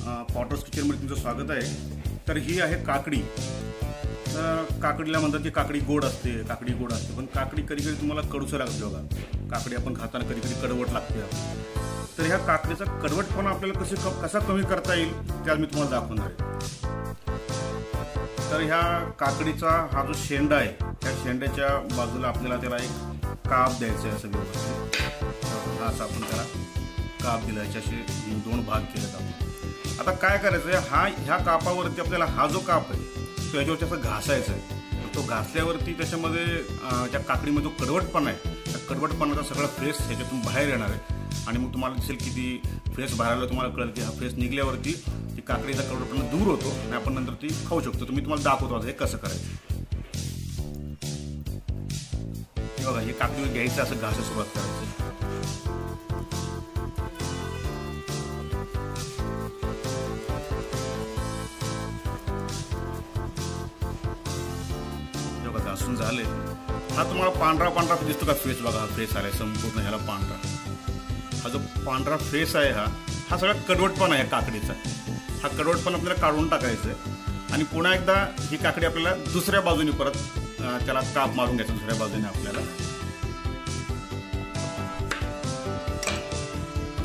Potter's किचनमध्ये तुमचं स्वागत आहे। तर ही आहे काकडी। काकडीला म्हणतात की काकडी गोड असते, पण काकडी कधी कधी तुम्हाला कडूसं लागते बघा। काकडी आपण खाताना कधी कधी कडवट लागते। तर ह्या काकडीचा कडवटपणा आपल्याला कसा कमी करता येईल ते आज मी तुम्हाला दाखवणार आहे। तर ह्या काकडीचा हा जो शेंडा आहे, त्या शेंड्याच्या बाजूला आपल्याला त्याला एक काप द्यायचा आहे। असं व्यवस्थित असं आपण त्याला काप दिला, याच्याशी 2 भाग केलेत आपण। आता काय करायचं आहे, ह्या कापावरती आपल्याला हा जो काप आहे तो याच्यावरती असं घासायचा आहे। तो घासल्यावरती त्याच्यामध्ये त्या काकडीमध्ये जो कडवटपणा आहे, त्या कडवटपणाचा सगळा फेस ह्याच्यातून बाहेर येणार आहे आणि मग तुम्हाला दिसेल की ती फेस बाहेर आला, तुम्हाला कळेल की हा फेस निघल्यावरती ती काकडीचा कडवटपणा दूर होतो आणि आपण नंतर ती खाऊ शकतो। तर मी तुम्हाला दाखवतो आज हे कसं करायचं। हे बघा, हे काकडी घ्यायचं, असं घासायला सुरुवात करायची। घासून झाले, हा तुम्हाला पांढरा पांढरा दिसतो का फेस? बघा, हा फेस आलाय संपूर्ण ह्याला पांढरा। हा जो पांढरा फेस आहे हा सगळा कडवटपणा आहे काकडीचा। हा कडवटपणा आपल्याला काढून टाकायचा आहे आणि पुन्हा एकदा ही काकडी आपल्याला दुसऱ्या बाजूने परत त्याला काप मारून घ्यायचा। दुसऱ्या बाजूने आपल्याला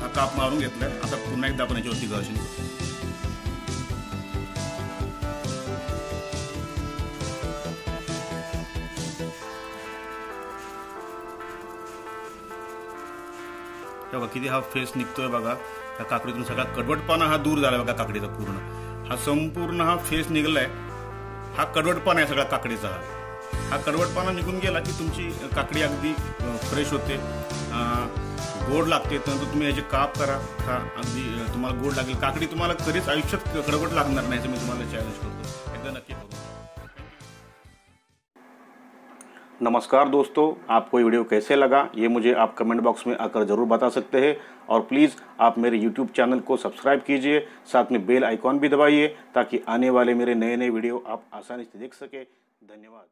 हा काप मारून घेतलाय। आता पुन्हा एकदा आपण याच्यावरती घासून बघा किती हा फेस निघतोय बघा। त्या काकडीतून सगळा कडवटपणा हा दूर झाला बघा काकडीचा पूर्ण। हा संपूर्ण हा फेस निघलाय, हा कडवटपणा आहे सगळा काकडीचा। हा कडवटपणा निघून गेला की तुमची काकडी अगदी फ्रेश होते, गोड लागते। नंतर तुम्ही याचे काप करा, खा, अगदी तुम्हाला गोड लागेल। काकडी तुम्हाला कधीच आयुष्यात कडवट लागणार नाही, मी तुम्हाला चॅलेंज करतो, एकदा नक्की करू। नमस्कार दोस्तों, आपको ये वीडियो कैसे लगा ये मुझे आप कमेंट बॉक्स में आकर ज़रूर बता सकते हैं। और प्लीज़ आप मेरे YouTube चैनल को सब्सक्राइब कीजिए, साथ में बेल आइकॉन भी दबाइए ताकि आने वाले मेरे नए वीडियो आप आसानी से देख सकें। धन्यवाद।